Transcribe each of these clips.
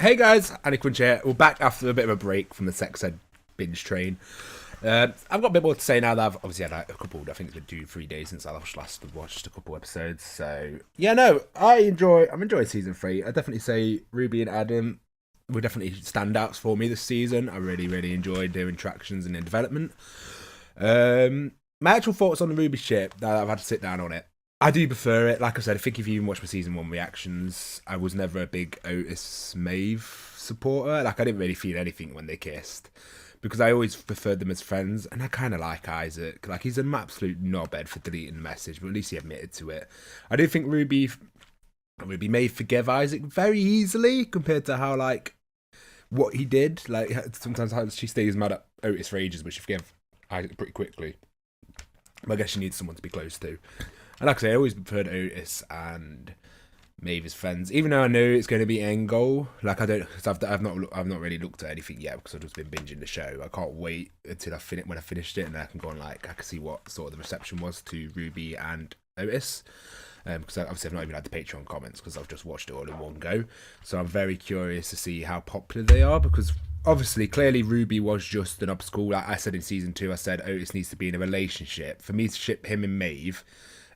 Hey guys, AniCrunch here. We're back after a bit of a break from the sex ed binge train. I've got a bit more to say now that I've obviously had like, a couple. I think it's been 2-3 days since I last watched a couple episodes. So yeah, no, I'm enjoying season 3. I definitely say Ruby and Adam were definitely standouts for me this season. I really enjoyed their interactions and their development. My actual thoughts on the Ruby ship. Now that I've had to sit down on it. I do prefer it. Like I said, I think if you even watch my season 1 reactions, I was never a big Otis Maeve supporter. Like I didn't really feel anything when they kissed because I always preferred them as friends, and I kind of like Isaac. Like he's an absolute knobhead for deleting the message, but at least he admitted to it. I do think Ruby may forgive Isaac very easily compared to how like what he did. Like sometimes how she stays mad at Otis for ages, but she forgive Isaac pretty quickly. But I guess she needs someone to be close to. And like I say, I always preferred Otis and Maeve as friends, even though I know it's going to be end goal. Like I don't, because I've not really looked at anything yet because I've just been binging the show. I can't wait until when I finished it, and then I can go on I can see what sort of the reception was to Ruby and Otis. Because obviously I've not even had the Patreon comments because I've just watched it all in one go. So I'm very curious to see how popular they are because obviously, clearly Ruby was just an obstacle. Like I said in season 2, I said Otis needs to be in a relationship. For me to ship him and Maeve,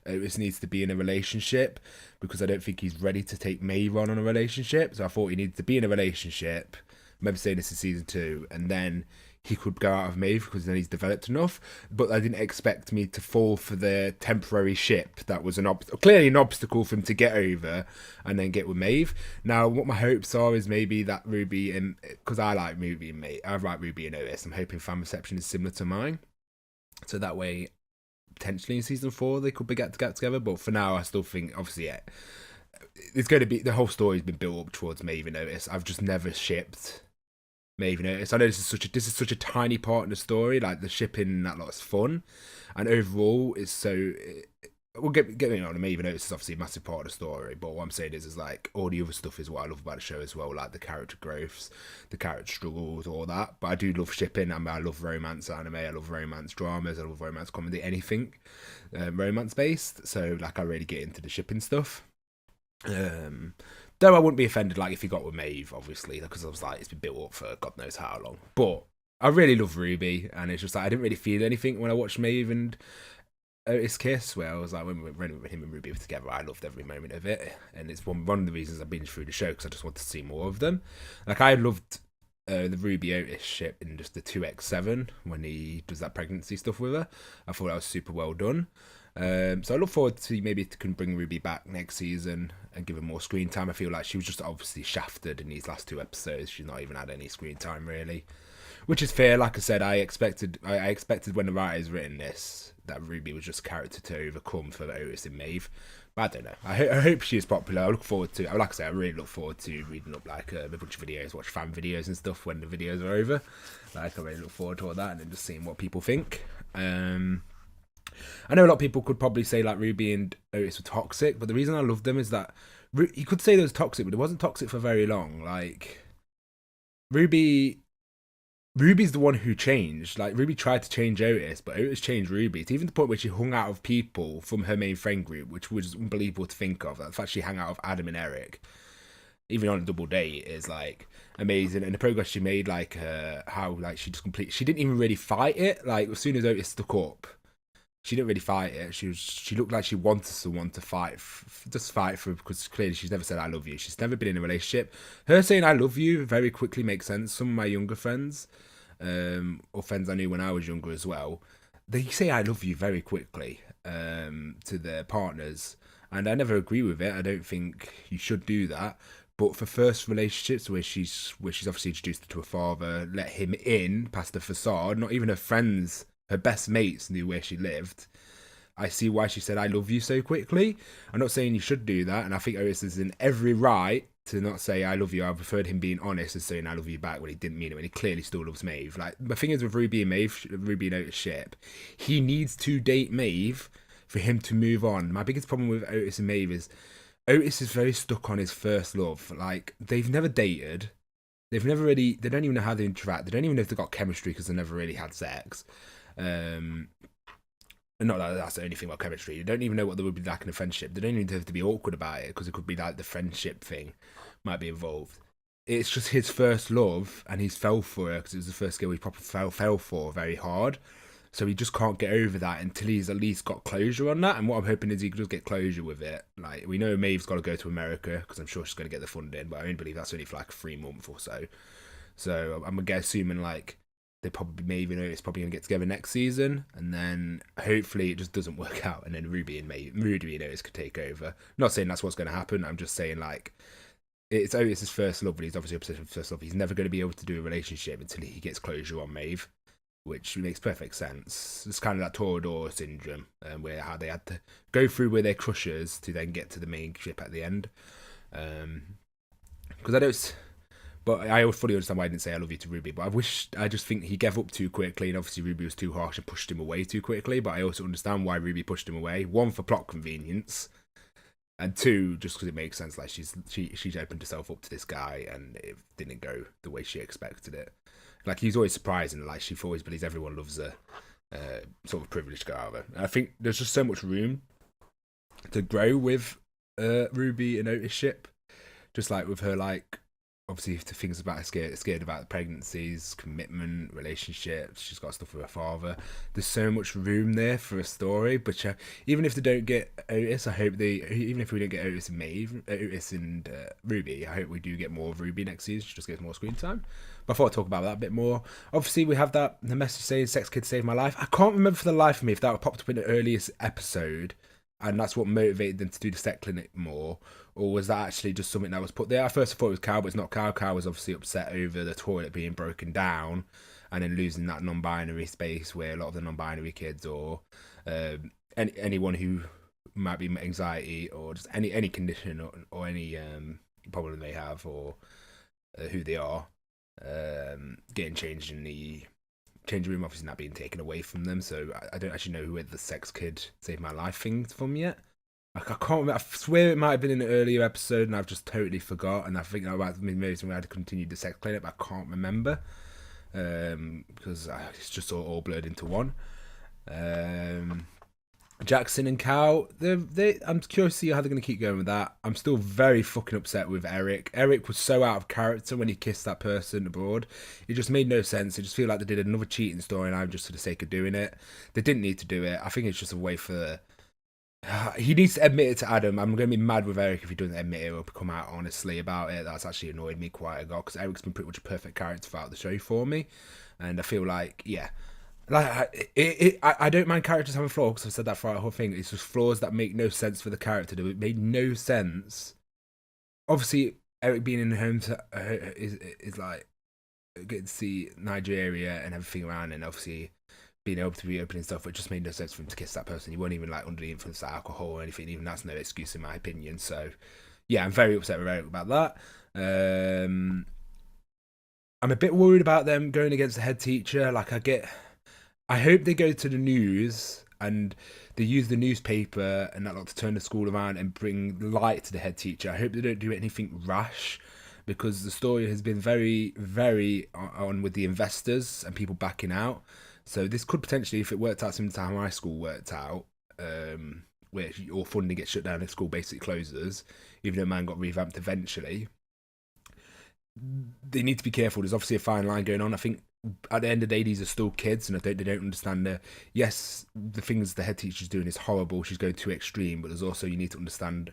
Otis needs to be in a relationship because I don't think he's ready to take Maeve on a relationship. So I thought he needed to be in a relationship. I remember saying this in season 2, and then he could go out of Maeve because then he's developed enough. But I didn't expect me to fall for the temporary ship that was clearly an obstacle for him to get over and then get with Maeve. Now, what my hopes are is maybe that Ruby and because I like Ruby and Maeve, I like Ruby and Otis. I'm hoping fan reception is similar to mine, so that way potentially in season 4 they could get together. But for now, I still think obviously it's going to be the whole story's been built up towards Maeve and Otis. I've just never shipped Maeve and Otis. I know this is such a tiny part of the story. Like the shipping and that lot's fun, and overall it's so. We'll get on. Maeve and Otis is obviously a massive part of the story, but what I'm saying is like all the other stuff is what I love about the show as well, like the character growths, the character struggles, all that. But I do love shipping. I love romance anime. I love romance dramas. I love romance comedy. Anything romance based. So like I really get into the shipping stuff. Though I wouldn't be offended like if he got with Maeve, obviously, because I was like it's been built up for God knows how long. But I really love Ruby, and it's just like I didn't really feel anything when I watched Maeve and Otis kiss, where I was like when him and Ruby were together, I loved every moment of it, and it's one of the reasons I binged through the show because I just wanted to see more of them. Like I loved the Ruby Otis ship in just the 2x7 when he does that pregnancy stuff with her. I thought that was super well done. So I look forward to maybe it can bring Ruby back next season and give her more screen time. I feel like she was just obviously shafted in these last 2 episodes. She's not even had any screen time really, which is fair. Like I said, I expected when the writers written this that Ruby was just a character to overcome for Otis and Maeve. But I don't know. I hope she is popular. I look forward to. Like I say, I really look forward to reading up like a bunch of videos, watch fan videos and stuff when the videos are over. Like I really look forward to all that and then just seeing what people think. I know a lot of people could probably say like Ruby and Otis were toxic, but the reason I love them is that you could say they was toxic, but it wasn't toxic for very long. Like Ruby's the one who changed. Like Ruby tried to change Otis, but Otis changed Ruby. To even the point where she hung out of people from her main friend group, which was unbelievable to think of. Like, the fact she hung out of Adam and Eric, even on a double date, is like amazing. And the progress she made, like how like she didn't even really fight it. Like as soon as Otis stuck up, she didn't really fight it. She looked like she wanted someone to fight, just fight for, because clearly she's never said I love you. She's never been in a relationship. Her saying I love you very quickly makes sense. Some of my younger friends, or friends I knew when I was younger as well, they say I love you very quickly to their partners, and I never agree with it. I don't think you should do that. But for first relationships where she's obviously introduced her to her father, let him in past the facade, not even her friends. Her best mates knew where she lived. I see why she said I love you so quickly. I'm not saying you should do that, and I think Otis is in every right to not say I love you. I preferred him being honest and saying I love you back when he didn't mean it, when he clearly still loves Maeve. Like the thing is with Ruby and Otis ship, he needs to date Maeve for him to move on. My biggest problem with Otis and Maeve is Otis is very stuck on his first love. Like they've never dated. They don't even know how they interact. They don't even know if they've got chemistry because they never really had sex. And not that that's the only thing about chemistry. You don't even know what there would be like in a friendship. They don't even have to be awkward about it because it could be like the friendship thing might be involved. it's just his first love, and he's fell for her because it was the first girl he proper fell for very hard. So he just can't get over that until he's at least got closure on that. And what I'm hoping is he can just get closure with it. Like, we know Maeve's got to go to America because I'm sure she's going to get the funding, but I only believe that's only for like 3 months or so. So I'm assuming like they probably Maeve and Otis probably going to get together next season, and then hopefully it just doesn't work out, and then Ruby and Otis could take over. Not saying that's what's going to happen. I'm just saying like it's Otis's first love, but he's obviously obsessed with first love. He's never going to be able to do a relationship until he gets closure on Maeve, which makes perfect sense. It's kind of that Torador syndrome, where how they had to go through with their crushes to then get to the main ship at the end. Because I don't, but I fully understand why I didn't say I love you to Ruby. But I just think he gave up too quickly, and obviously Ruby was too harsh and pushed him away too quickly. But I also understand why Ruby pushed him away. One, for plot convenience, and two, just because it makes sense. Like she's opened herself up to this guy, and it didn't go the way she expected it. Like, he's always surprising. Like, she always believes everyone loves her. Sort of privileged girl out there. And I think there's just so much room to grow with Ruby and Otis ship. Just like with her, like, obviously the things about her scared about pregnancies, commitment, relationships. She's got stuff with her father. There's so much room there for a story. But even if they don't get Otis, I hope even if we don't get Otis and Maeve, Otis and Ruby, I hope we do get more of Ruby next season. She just gets more screen time. But I thought I'd talk about that a bit more. Obviously, we have the message saying "Sex Kid saved my life." I can't remember for the life of me if that popped up in the earliest episode, and that's what motivated them to do the sex clinic more, or was that actually just something that was put there? At first I thought it was Cal, but it's not Cal. Cal was obviously upset over the toilet being broken down and then losing that non-binary space where a lot of the non-binary kids or anyone who might be anxiety or just any condition or any problem they have or who they are, getting changed in the changing room, obviously not being taken away from them. So I don't actually know who the sex kid saved my life thing's from yet. Like, I can't remember. I swear it might have been in an earlier episode and I've just totally forgot. And I think that might have been maybe we had to continue the sex clinic, but I can't remember because it's just all blurred into one. Jackson and Cal, I'm curious to see how they're going to keep going with that. I'm still very fucking upset with Eric. Eric was so out of character when he kissed that person abroad. It just made no sense. I just feel like they did another cheating storyline just for the sake of doing it. They didn't need to do it. I think it's just a way for... he needs to admit it to Adam. I'm going to be mad with Eric if he doesn't admit it or come out honestly about it. That's actually annoyed me quite a lot because Eric's been pretty much a perfect character throughout the show for me. And I feel like, yeah... Like, I don't mind characters having flaws because I've said that throughout the whole thing. It's just flaws that make no sense for the character. It made no sense. Obviously, Eric being in the home is like getting to see Nigeria and everything around, and obviously being able to reopen and stuff. But it just made no sense for him to kiss that person. He wasn't even like under the influence of alcohol or anything. Even that's no excuse in my opinion. So, yeah, I'm very upset with Eric about that. I'm a bit worried about them going against the head teacher. Like, I hope they go to the news and they use the newspaper and that lot to turn the school around and bring light to the head teacher. I hope they don't do anything rash because the story has been very, very on with the investors and people backing out. So this could potentially, if it worked out similar to how my school worked out, where all funding gets shut down and the school basically closes, even though man got revamped eventually, they need to be careful. There's obviously a fine line going on. I think at the end of the day, these are still kids, and they don't understand yes, the things the head teacher's doing is horrible. She's going too extreme, but there's also, you need to understand,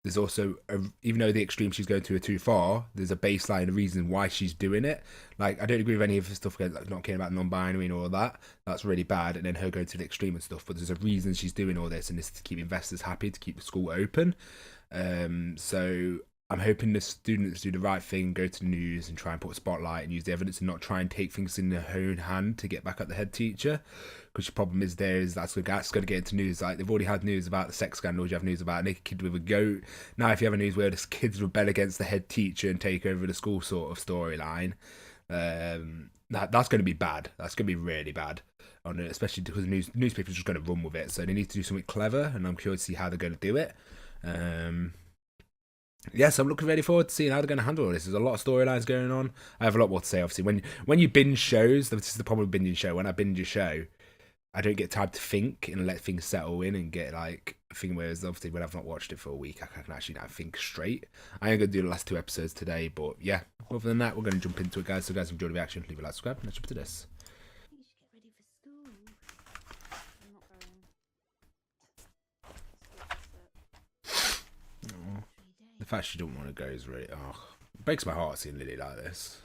there's also even though the extreme she's going to are too far, there's a baseline, a reason why she's doing it. Like, I don't agree with any of the stuff like not caring about non-binary and all of that. That's really bad, and then her going to the extreme and stuff. But there's a reason she's doing all this, and it's to keep investors happy, to keep the school open. So I'm hoping the students do the right thing, go to the news and try and put a spotlight and use the evidence and not try and take things in their own hand to get back at the head teacher. Because the problem is that's going to get into news. Like, they've already had news about the sex scandals. You have news about a naked kid with a goat. Now, if you have a news where the kids rebel against the head teacher and take over the school sort of storyline, that's going to be bad. That's going to be really bad. Especially because the newspapers are just going to run with it. So they need to do something clever, and I'm curious to see how they're going to do it. Yes, I'm looking really forward to seeing how they're going to handle this. There's a lot of storylines going on. I have a lot more to say, obviously. When you binge shows, this is the problem with binging show. When I binge a show, I don't get time to think and let things settle in and get like a thing. Whereas obviously when I've not watched it for a week, I can actually now think straight. I ain't gonna do the last 2 episodes today, but yeah. Other than that, we're gonna jump into it, guys. So guys, enjoy the reaction. Leave a like, subscribe, and let's jump into this. You should get ready for school. I'm not going. Oh, the fact she don't want to go is really it breaks my heart seeing Lily like this.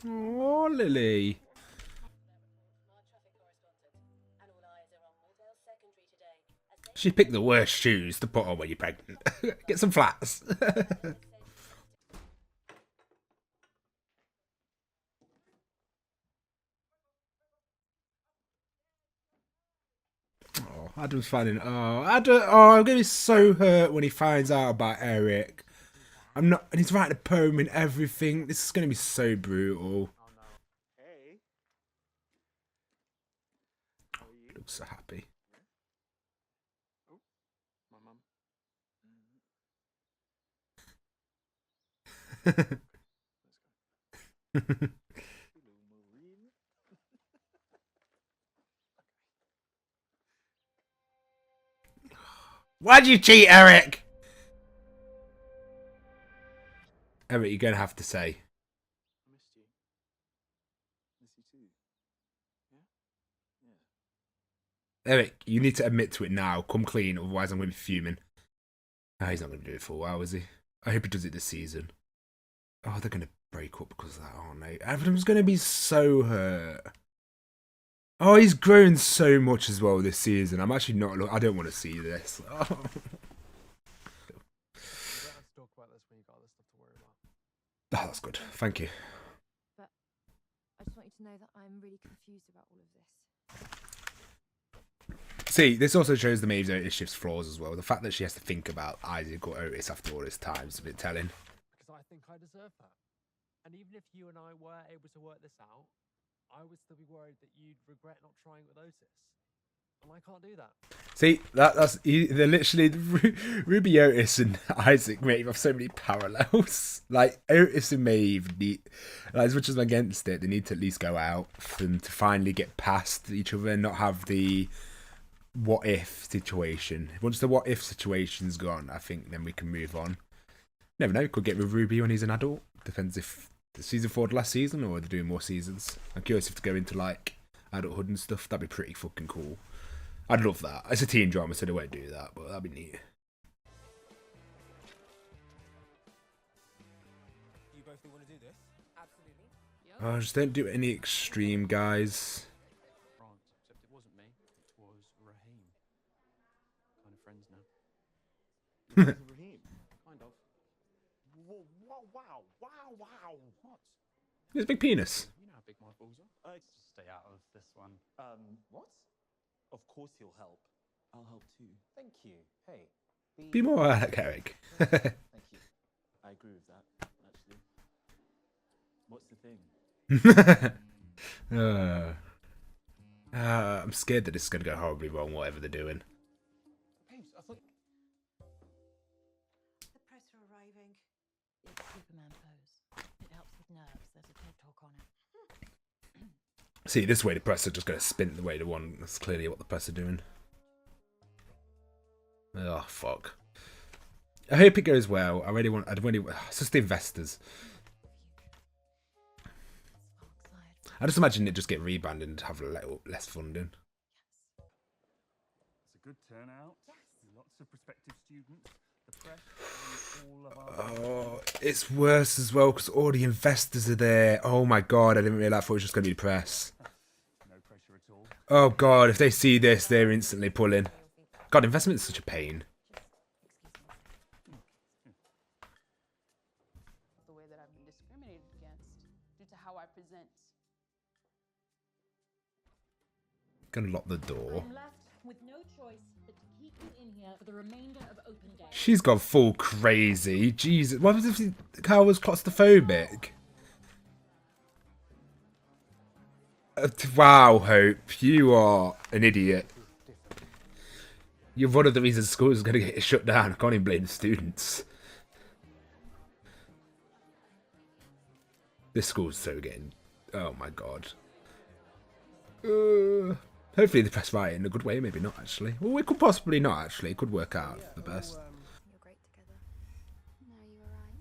Oh, Lily. She picked the worst shoes to put on when you're pregnant. Get some flats. Oh, Adam's finding. Oh, Adam. Oh, I'm gonna be so hurt when he finds out about Eric. I'm not, and he's writing a poem and everything. This is gonna be so brutal. Hey. He looks so happy. Oh, my mum. Why'd you cheat, Eric? Eric, you're gonna have to say. I missed you. Miss you too. Yeah? Eric, you need to admit to it now. Come clean, otherwise I'm gonna be fuming. Oh, he's not gonna do it for a while, is he? I hope he does it this season. Oh, they're gonna break up because of that, aren't they? Adam's gonna be so hurt. Oh, he's grown so much as well this season. I'm actually not. I don't want to see this. Oh. You don't have to talk about this when you got other stuff to worry about. Oh, that's good. Thank you. But I just want you to know that I'm really confused about all of this. See, this also shows the Maeve's Otis shift's flaws as well. The fact that she has to think about Isaac or Otis after all this time is a bit telling. Because I think I deserve that. And even if you and I were able to work this out, I would still be worried that you'd regret not trying with Otis. And I can't do that. See, they're literally Ruby, Otis, and Isaac Maeve have so many parallels. Like Otis and Maeve need, like, as much as I'm against it, they need to at least go out and to finally get past each other and not have the what if situation. Once the what if situation's gone, I think then we can move on. Never know, could get with Ruby when he's an adult. Depends if the season 4 last season or they're doing more seasons. I'm curious if to go into like adulthood and stuff. That'd be pretty fucking cool. I'd love that. It's a teen drama, so they won't do that, but that'd be neat. You both want to do this? Absolutely. Oh, just don't do any extreme, guys. France, except it wasn't me. It was Raheem. Kind of friends now. Raheem. Kind of. Whoa, wow. What? He has a big penis. You know how big my balls are. Stay out of this one. What? Of course he'll help. I'll help too. Thank you. Hey. Be more like Eric. Thank you. I agree with that, actually. What's the thing? I'm scared that this is going to go horribly wrong, whatever they're doing. Babes, I thought... The press are arriving. It's Superman pose. It helps with nerves. There's a TED talk on it. See, this way the press are just going to spin the way they want. That's clearly what the press are doing. Oh, fuck. I hope it goes well. It's just the investors. I just imagine it just get rebanded and have a little less funding. It's a good turnout. Yes. Lots of prospective students. The press and all of our... Oh, it's worse as well because all the investors are there. Oh my god, I didn't realise. I thought it was just going to be the press. No pressure at all. Oh god, if they see this, they're instantly pulling. God, investment is such a pain. The way that I've been discriminated against due to how I present. Gonna lock the door. I'm left with no choice but to keep you in here for the remainder of open day. She's gone full crazy. Jesus. What if Carl was claustrophobic? Wow, Hope. You are an idiot. You're one of the reasons school is going to get shut down. I can't even blame the students. This school's so getting... Oh my god. Hopefully they press right in a good way, maybe not actually. Well, it could possibly not actually. It could work out for the best. You're great together. No, you were right.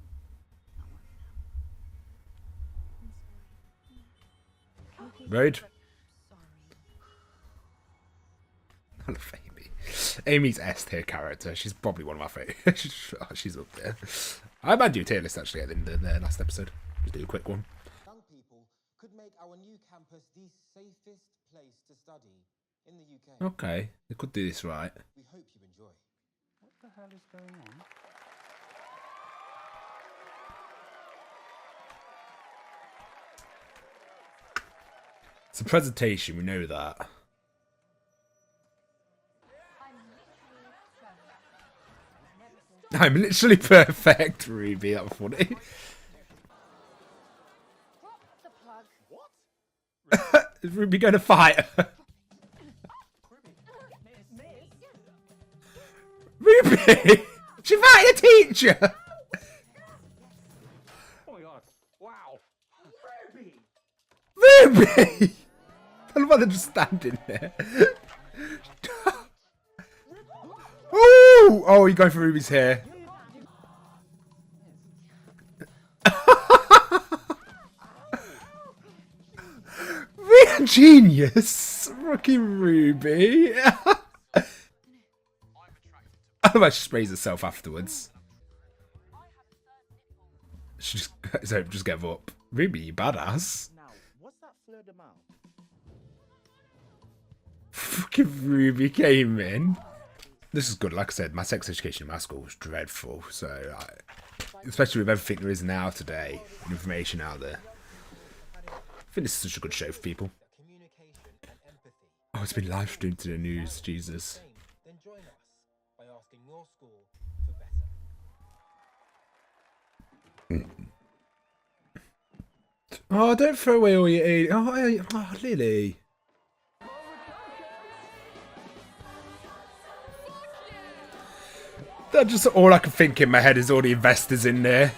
Not working out. I'm sorry. Road. Sorry. I love Amy. Amy's S tier character. She's probably one of my favourites. She's up there. I might do a tier list actually at the end of the last episode. Just do a quick one. Young people could make our new campus the safest place to study in the UK. Okay, they could do this right. We hope you enjoy. What the hell is going on? It's a presentation, we know that. I'm literally perfect, Ruby. That's funny. Is Ruby going to fight her? Ruby! She fighting a teacher! Oh my god. Wow. Ruby! Ruby! I love how they're just standing there. Ooh! Oh, you're going for Ruby's hair. Real genius! Rookie Ruby. I love how she sprays herself afterwards. She just gave up. Ruby, you badass. Now, what's that fleur de mal? Fucking Ruby came in. This is good. Like I said, my sex education in my school was dreadful. So, especially with everything there is now today, and information out there, I think this is such a good show for people. Oh, it's been live streamed to the news. Jesus. Then join us by asking your school for better. Oh, don't throw away all your aid. Oh, Lily. That's just all I can think in my head is all the investors in there.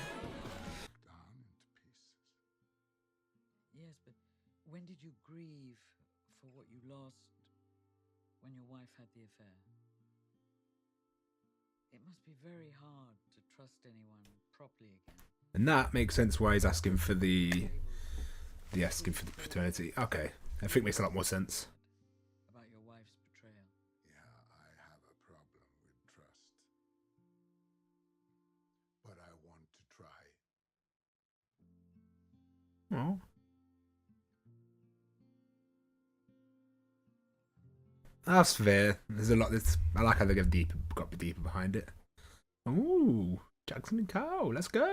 Yes, but when did you grieve for what you lost when your wife had the affair? It must be very hard to trust anyone properly again. And that makes sense why he's asking for the asking for the paternity. Okay, I think it makes a lot more sense. About your wife's betrayal. Yeah, I have a problem with trust. But I want to try. Oh. That's fair. There's a lot. I like how they got a bit deeper behind it. Ooh, Jackson and Carl, let's go.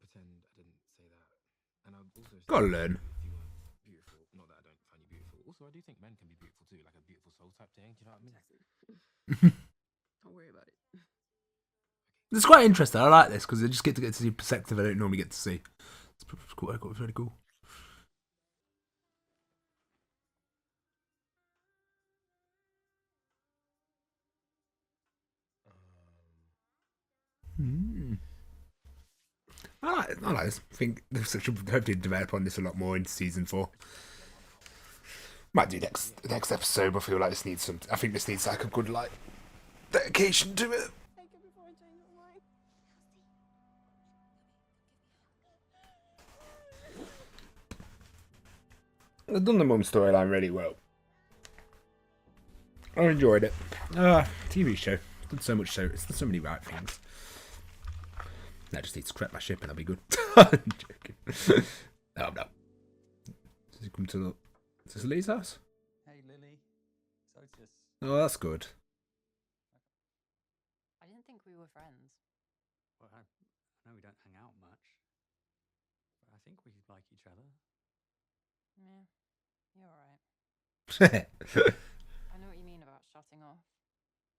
Pretend I didn't say that. And I've also Gotta learn. if you weren't beautiful. Not that I don't find you beautiful. Also, I do think men can be beautiful too, like a beautiful soul type thing. Do you know what I mean? Don't worry about it. It's quite interesting. I like this because I just get to see a perspective I don't normally get to see. It's cool. It's really cool. I like this. I think there's such a hopefully develop on this a lot more into season 4. Might do next episode, but I feel like this needs some. I think this needs like a good like dedication to it. Take it before I change my mind. They've done the mum storyline really well. I enjoyed it. TV show. It's done so much so. It's done so many right things. I just need to correct my ship and I'll be good. I'm joking. No. Does he come to the... Is this Lee's house? Hey, Lily. It's Otis. Oh, that's good. I didn't think we were friends. Well, I know we don't hang out much, but I think we like each other. Yeah, you're alright. I know what you mean about shutting off.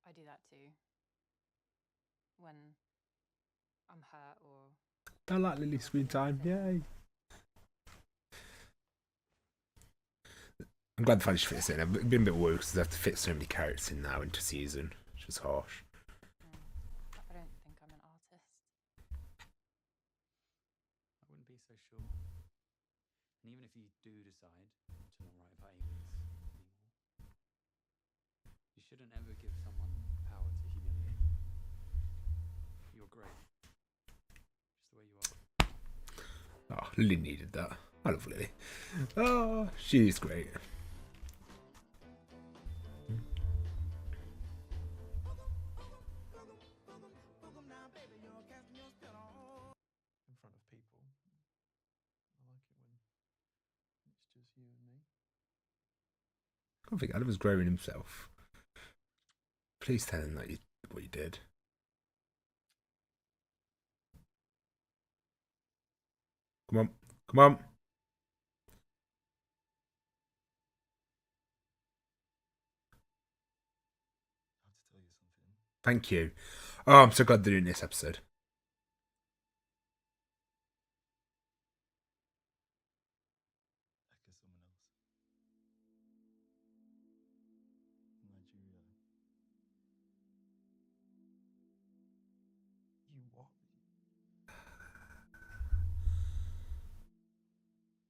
I do that too. When I'm hurt or... I like Lily's screen time. Yay. I'm glad they finally fit this in. I've been a bit worried because they have to fit so many characters in now into season, which is harsh. do decide to not write about aliens anymore, you shouldn't ever give someone power to humiliate them. You're great. Just the way you are. Oh, Lily needed that. I love Lily. Oh, she's great. In front of people. I like it when it's just you and me. I don't think Adam's growing himself. Please tell him that what you did. Come on. Come on. Thank you. Oh, I'm so glad they're doing this episode. You what?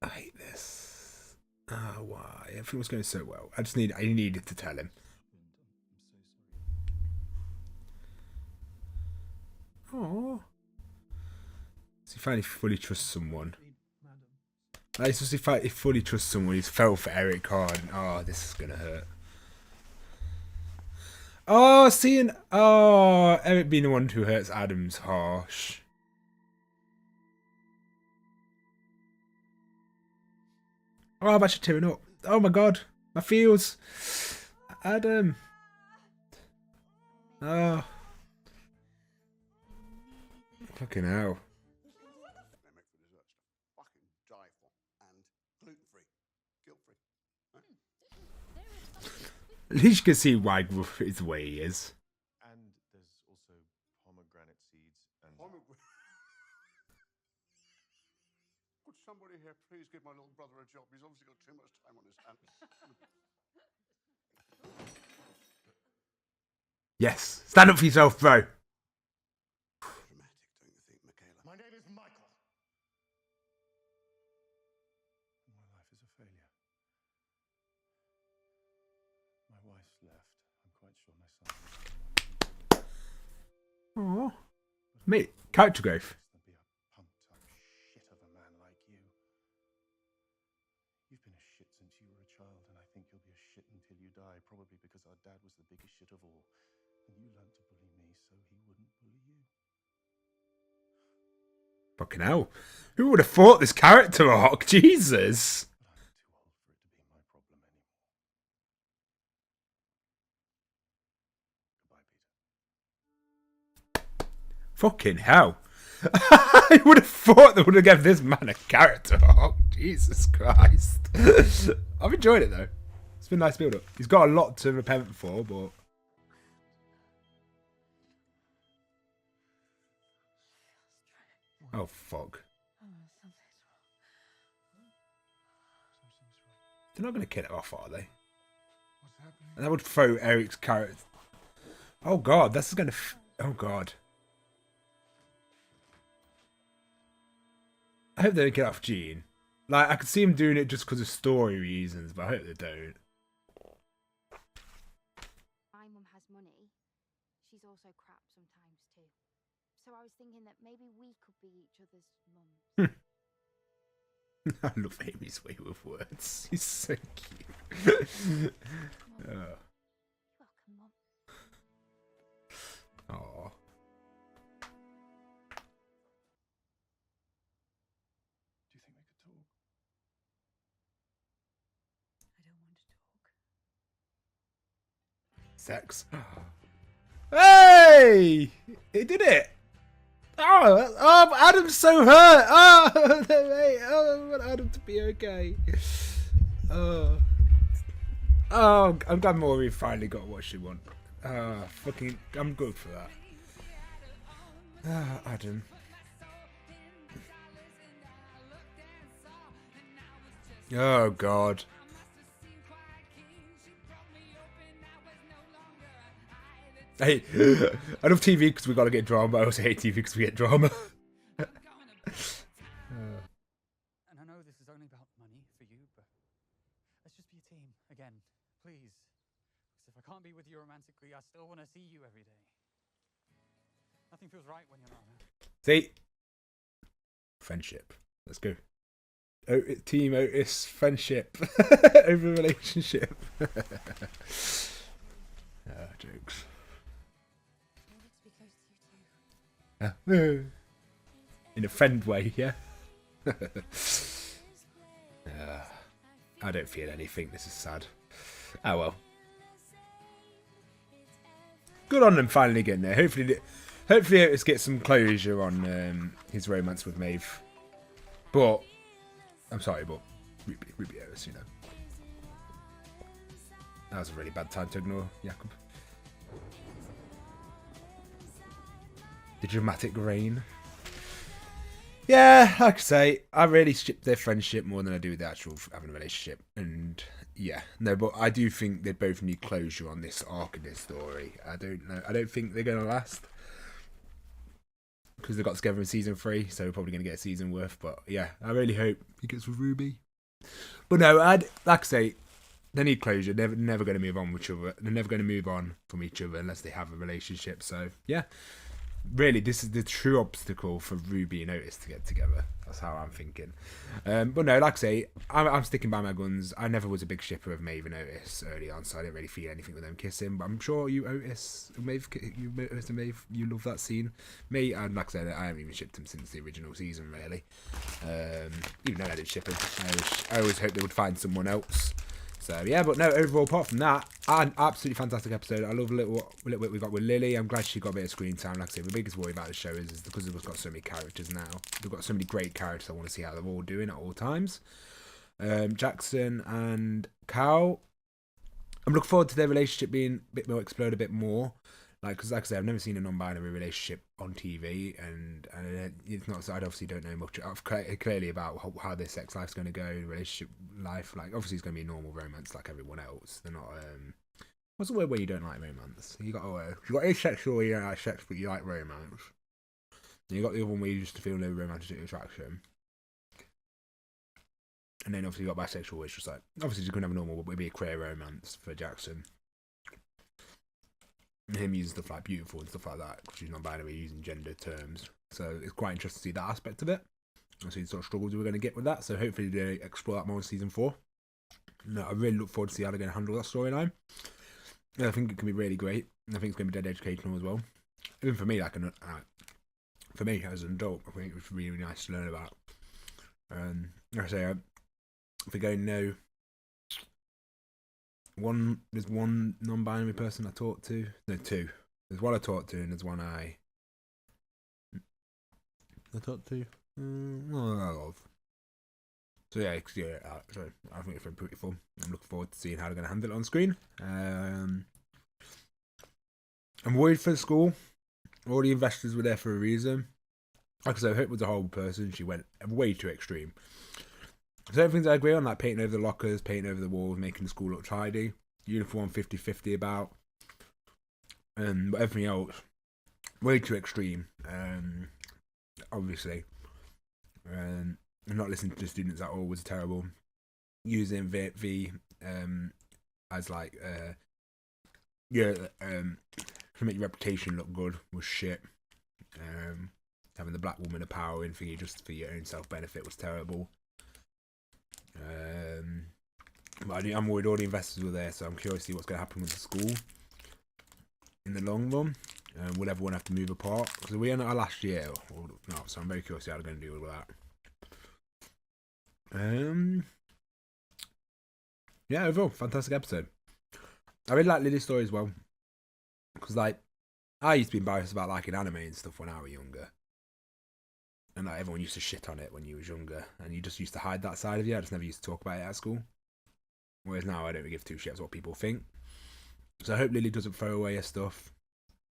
I hate this. Why? Everything was going so well. I needed to tell him. Oh. So he finally fully trusts someone. It's just if he fully trusts someone, he's fell for Eric hard. And, oh, this is gonna hurt. Oh, Eric being the one who hurts Adam's harsh. Oh, I'm actually tearing up. Oh my god, my feels. Adam. Oh. Fucking hell. At least you can see why is the way he is. And there's also pomegranate seeds and... Could somebody here please give my little brother a job? He's obviously got too much time on his hands. Yes. Stand up for yourself, bro. Dramatic, don't you think, Michaela? My name is Michael. My life is a failure. My wife's left. I'm quite sure my son... Aww. Mate, character growth. ...be a pumped-up shit of a man like you. You've been a shit since you were a child, and I think you'll be a shit until you die, probably because our dad was the biggest shit of all. And you learned to bully me so he wouldn't bully you. Fucking hell. Who would have thought this character arc? Jesus. Fucking hell. I would have thought they would have given this man a character arc. Jesus Christ. I've enjoyed it though. It's been a nice build up. He's got a lot to repent for, but... Oh, fuck. They're not going to kill it off, are they? And that would throw Eric's character... Oh, God. This is going to... Oh, God. I hope they don't get off Gene. Like, I could see him doing it just because of story reasons, but I hope they don't. My mum has money. She's also crap sometimes too. So I was thinking that maybe we could be each other's mums. I love Amy's way with words. He's so cute. Oh. Welcome, Mum. Aww. Do you think we could talk? I don't want to talk. Sex. Hey! He did it! Oh, Adam's so hurt! Oh, I want Adam to be okay. Oh, I'm glad Maury finally got what she wanted. Fucking, I'm good for that. Adam. Oh, God. Hey, I love TV because we gotta get drama. I also hate TV because we get drama. And I know this is only about money for you, team again, please. Because if I can't be with you romantically, I still want to see you every day. Nothing feels right when you're not around. See? Friendship. Let's go. Team Otis friendship over relationship. Jokes. In a friend way, yeah. I don't feel anything. This is sad. Oh well. Good on them finally getting there. Hopefully Otis gets some closure on his romance with Maeve. But I'm sorry, but Ruby Otis, you know. That was a really bad time to ignore Jakob. The dramatic rain. Yeah, like I say, I really ship their friendship more than I do the actual having a relationship. And yeah, no, but I do think they both need closure on this arc in this story. I don't know. I don't think they're going to last. Because they got together in season 3, so we're probably going to get a season worth. But yeah, I really hope he gets with Ruby. But no, like I say, they need closure. They're never going to move on with each other. They're never going to move on from each other unless they have a relationship. So yeah. Really, this is the true obstacle for Ruby and Otis to get together. That's how I'm thinking. But no, like I say, I'm sticking by my guns. I never was a big shipper of Maeve and Otis early on, so I didn't really feel anything with them kissing. But I'm sure you, Otis and Maeve, you love that scene. Me, and like I said, I haven't even shipped him since the original season, really. Even though I didn't ship him, I always hoped they would find someone else. So yeah, but no, overall, apart from that, an absolutely fantastic episode. I love a little bit we got with Lily. I'm glad she got a bit of screen time. Like I say, the biggest worry about the show is because we've got so many characters now. We've got so many great characters. I want to see how they're all doing at all times. Jackson and Cal. I'm looking forward to their relationship being a bit more explored, a bit more. Because like I say, I've never seen a non-binary relationship on TV, and it's not. So I obviously don't know much clearly about how their sex life's going to go, relationship life. Like obviously, it's going to be a normal romance like everyone else. They're not. What's the word where you don't like romance? You got asexual, you don't like sex, but you like romance. And you got the other one where you just feel no romantic attraction. And then obviously you got bisexual, which is like obviously you're going to have a normal, but it'd be a queer romance for Jackson. And him using stuff like beautiful and stuff like that, because he's non-binary, using gender terms. So it's quite interesting to see that aspect of it. And see the sort of struggles we're going to get with that. So hopefully they explore that more in season 4. No, I really look forward to see how they're going to handle that storyline. I think it can be really great. I think it's going to be dead educational as well. Even for me, for me as an adult, I think it was really nice to learn about. Like I say, if we go no. There's one non-binary person I talked to. No, 2. There's one I talked to, and there's one I talked to. So yeah, so I think it's been pretty fun. I'm looking forward to seeing how they're going to handle it on screen. I'm worried for the school. All the investors were there for a reason. Like I said, Hope was a horrible person. She went way too extreme. Certain things I agree on, like painting over the lockers, painting over the walls, making the school look tidy. Uniform 50-50 about. But everything else, way too extreme. Obviously. Not listening to the students at all was terrible. Using V as like, to make your reputation look good was shit. Having the black woman of power in for you just for your own self-benefit was terrible. But I'm worried all the investors were there, so I'm curious to see what's going to happen with the school in the long run. Will everyone have to move apart? Because we're in our last year or not, so I'm very curious how they're going to deal with that. Yeah, overall, fantastic episode. I really like Lily's story as well, because like I used to be embarrassed about liking anime and stuff when I was younger. And like everyone used to shit on it when you was younger, and you just used to hide that side of you. I just never used to talk about it at school. Whereas now I don't really give 2 shits what people think. So I hope Lily doesn't throw away her stuff,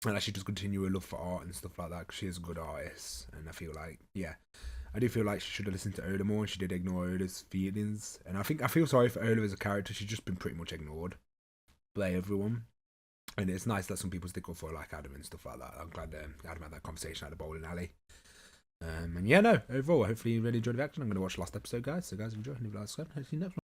and that she does continue her love for art and stuff like that, because she is a good artist. And I feel like, yeah, I do feel like she should have listened to Ola more, and she did ignore Ola's feelings. And I feel sorry for Ola as a character. She's just been pretty much ignored by everyone. And it's nice that some people stick up for her, like Adam and stuff like that. I'm glad Adam had that conversation at the bowling alley. And yeah, no, overall, hopefully you really enjoyed the action. I'm going to watch the last episode, guys. So guys, enjoy. Leave a like, subscribe. See you next one.